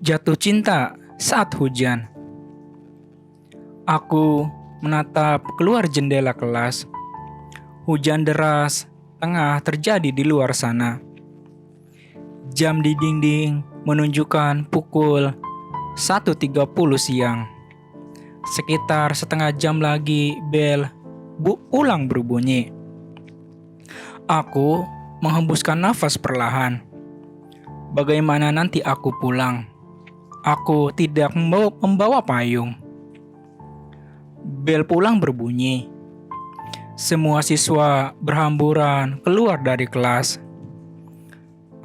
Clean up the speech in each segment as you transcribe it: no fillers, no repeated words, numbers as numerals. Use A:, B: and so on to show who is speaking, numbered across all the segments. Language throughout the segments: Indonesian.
A: Jatuh cinta saat hujan. Aku menatap keluar jendela kelas. Hujan deras tengah terjadi di luar sana. Jam di dinding menunjukkan pukul 1.30 siang. Sekitar setengah jam lagi bel ulang berbunyi. Aku menghembuskan nafas perlahan. Bagaimana nanti aku pulang? Aku tidak membawa payung. Bel pulang berbunyi. Semua siswa berhamburan keluar dari kelas.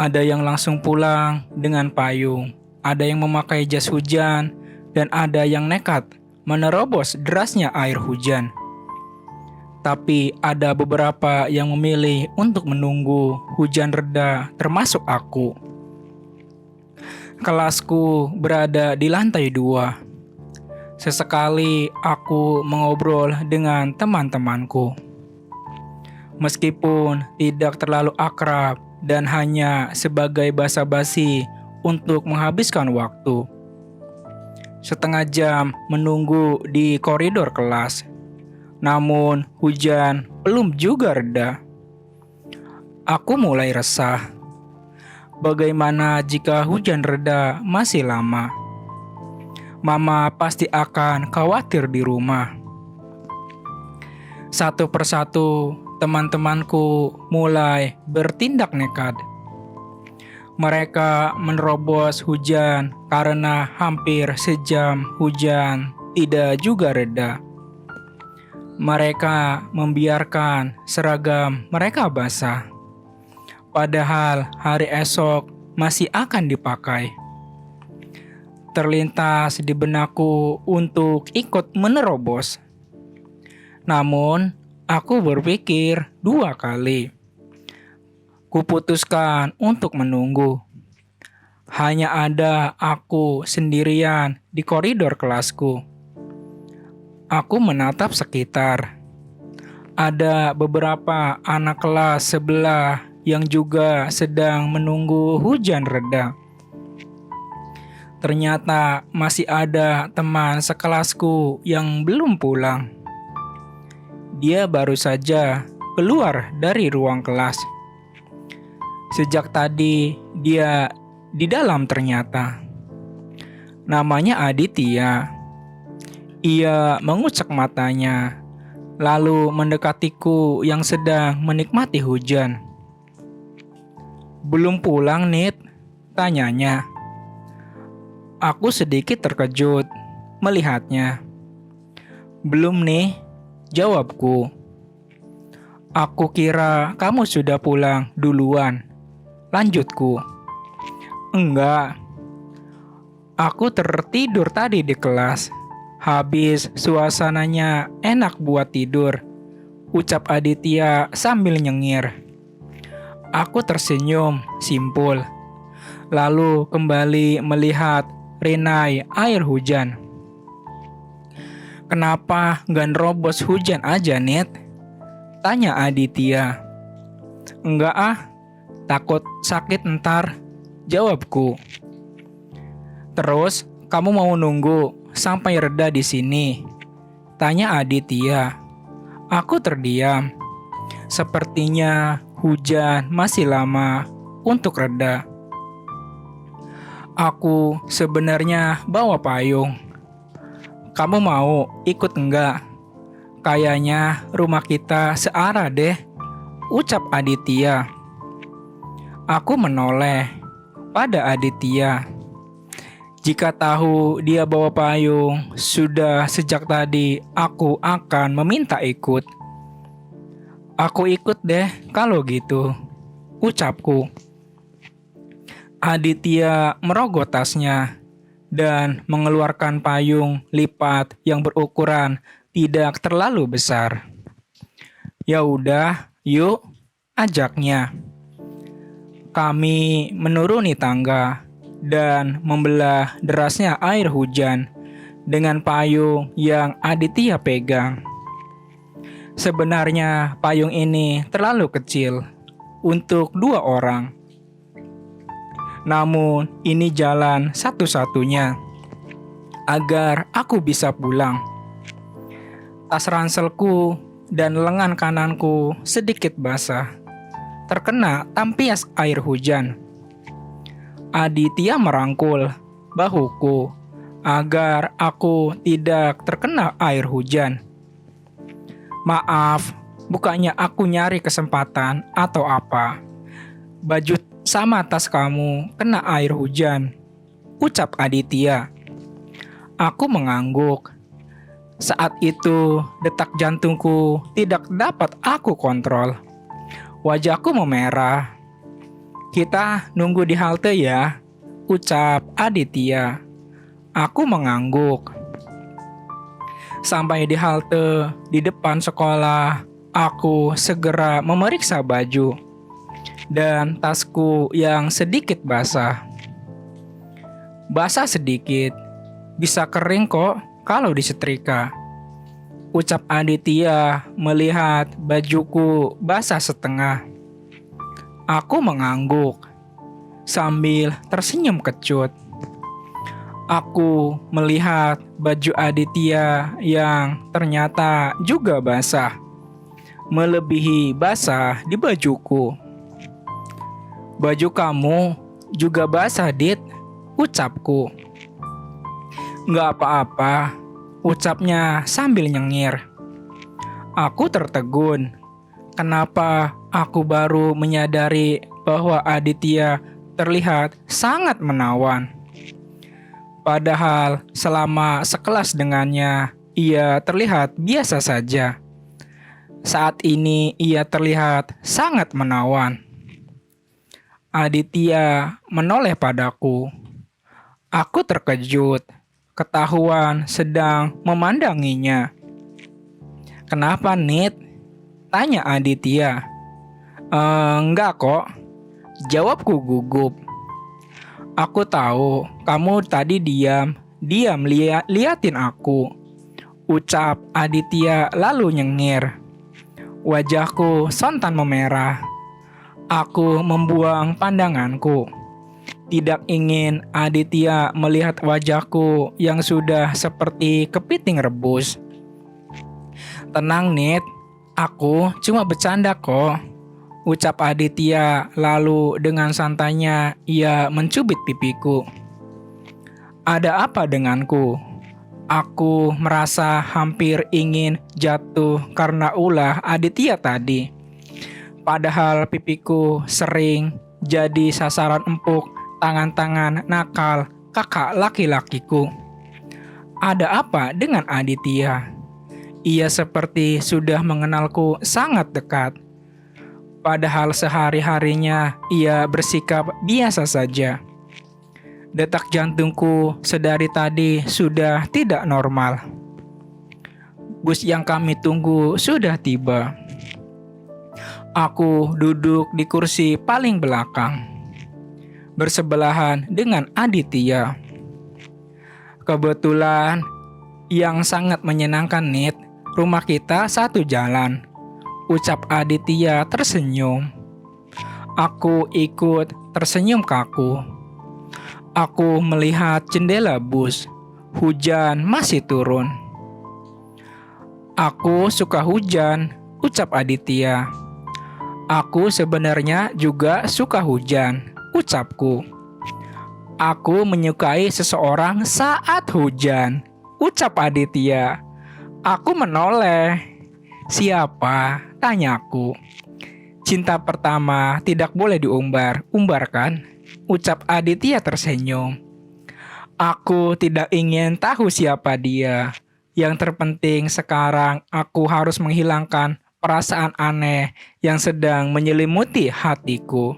A: Ada yang langsung pulang dengan payung, ada yang memakai jas hujan, dan ada yang nekat menerobos derasnya air hujan. Tapi ada beberapa yang memilih untuk menunggu hujan reda, termasuk aku. Kelasku berada di lantai 2. Sesekali aku mengobrol dengan teman-temanku. Meskipun tidak terlalu akrab dan hanya sebagai basa-basi untuk menghabiskan waktu. Setengah jam menunggu di koridor kelas. Namun hujan belum juga reda. Aku mulai resah. Bagaimana jika hujan reda masih lama? Mama pasti akan khawatir di rumah. Satu persatu teman-temanku mulai bertindak nekat. Mereka menerobos hujan karena hampir sejam hujan tidak juga reda. Mereka membiarkan seragam mereka basah. Padahal hari esok masih akan dipakai. Terlintas di benakku untuk ikut menerobos. Namun, aku berpikir 2 kali. Kuputuskan untuk menunggu. Hanya ada aku sendirian di koridor kelasku. Aku menatap sekitar. Ada beberapa anak kelas sebelah yang juga sedang menunggu hujan reda. Ternyata masih ada teman sekelasku yang belum pulang. Dia baru saja keluar dari ruang kelas. Sejak tadi dia di dalam ternyata. Namanya Aditya. Ia mengucek matanya, lalu mendekatiku yang sedang menikmati hujan. "Belum pulang, Nit?" tanyanya. Aku sedikit terkejut melihatnya. "Belum nih," jawabku. "Aku kira kamu sudah pulang duluan," lanjutku. "Enggak. Aku tertidur tadi di kelas. Habis suasananya enak buat tidur," ucap Aditya sambil nyengir. Aku tersenyum simpul, lalu kembali melihat rinai air hujan. "Kenapa nggak nerobos hujan aja, Nit?" tanya Aditya. "Enggak ah, takut sakit ntar," jawabku. "Terus kamu mau nunggu sampai reda di sini?" tanya Aditya. Aku terdiam. Sepertinya hujan masih lama untuk reda. Aku sebenarnya bawa payung. "Kamu mau ikut enggak? Kayaknya rumah kita searah deh," ucap Aditya. Aku menoleh pada Aditya. Jika tahu dia bawa payung, sudah sejak tadi aku akan meminta ikut. "Aku ikut deh kalau gitu," ucapku. Aditya merogoh tasnya dan mengeluarkan payung lipat yang berukuran tidak terlalu besar. "Ya udah, yuk," ajaknya. Kami menuruni tangga dan membelah derasnya air hujan dengan payung yang Aditya pegang. Sebenarnya payung ini terlalu kecil untuk 2 orang. Namun ini jalan satu-satunya agar aku bisa pulang. Tas ranselku dan lengan kananku sedikit basah, terkena tampias air hujan. Aditya merangkul bahuku agar aku tidak terkena air hujan. Maaf, bukannya aku nyari kesempatan atau apa. Baju sama tas kamu kena air hujan, ucap Aditya. Aku mengangguk. Saat itu, detak jantungku tidak dapat aku kontrol. Wajahku memerah. Kita nunggu di halte ya, ucap Aditya. Aku mengangguk. Sampai di halte di depan sekolah, aku segera memeriksa baju dan tasku yang sedikit basah. Basah sedikit, bisa kering kok kalau disetrika, ucap Aditya melihat bajuku basah setengah. Aku mengangguk sambil tersenyum kecut. Aku melihat baju Aditya yang ternyata juga basah, melebihi basah di bajuku. Baju kamu juga basah, Dit, ucapku. Nggak apa-apa, ucapnya sambil nyengir. Aku tertegun. Kenapa aku baru menyadari bahwa Aditya terlihat sangat menawan. Padahal selama sekelas dengannya, ia terlihat biasa saja. Saat ini ia terlihat sangat menawan. Aditya menoleh padaku. Aku terkejut, ketahuan sedang memandanginya. Kenapa, Nit? Tanya Aditya. Enggak kok, jawabku gugup. Aku tahu kamu tadi diam liatin aku, ucap Aditya lalu nyengir. Wajahku sontan memerah. Aku membuang pandanganku. Tidak ingin Aditya melihat wajahku yang sudah seperti kepiting rebus. Tenang, Nit, aku cuma bercanda kok, ucap Aditya lalu dengan santainya ia mencubit pipiku. Ada apa denganku? Aku merasa hampir ingin jatuh karena ulah Aditya tadi. Padahal pipiku sering jadi sasaran empuk tangan-tangan nakal kakak laki-lakiku. Ada apa dengan Aditya? Ia seperti sudah mengenalku sangat dekat. Padahal sehari-harinya ia bersikap biasa saja. Detak jantungku sedari tadi sudah tidak normal. Bus yang kami tunggu sudah tiba. Aku duduk di kursi paling belakang, bersebelahan dengan Aditya. Kebetulan yang sangat menyenangkan, Nit, rumah kita satu jalan, ucap Aditya tersenyum. Aku ikut tersenyum kaku. Aku melihat jendela bus. Hujan masih turun. Aku suka hujan, ucap Aditya. Aku sebenarnya juga suka hujan, ucapku. Aku menyukai seseorang saat hujan, ucap Aditya. Aku menoleh. Siapa? Tanyaku. Cinta pertama tidak boleh diumbar-umbarkan, ucap Aditya tersenyum. Aku tidak ingin tahu siapa dia. Yang terpenting sekarang aku harus menghilangkan perasaan aneh yang sedang menyelimuti hatiku.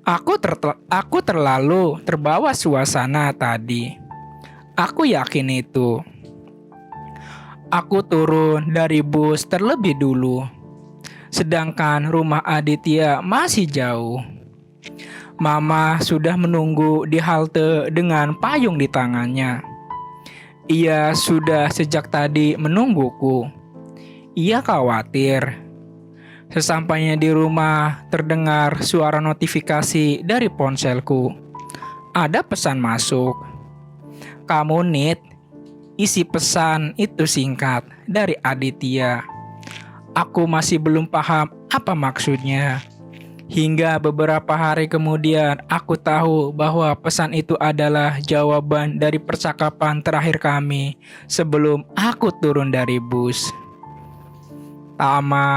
A: Aku terlalu terbawa suasana tadi. Aku yakin itu. Aku turun dari bus terlebih dulu, sedangkan rumah Aditya masih jauh. Mama sudah menunggu di halte dengan payung di tangannya. Ia sudah sejak tadi menungguku. Ia khawatir. Sesampainya di rumah, terdengar suara notifikasi dari ponselku. Ada pesan masuk. Kamu Nit. Isi pesan itu singkat dari Aditya. Aku masih belum paham apa maksudnya. Hingga beberapa hari kemudian aku tahu bahwa pesan itu adalah jawaban dari percakapan terakhir kami sebelum aku turun dari bus. Tamat.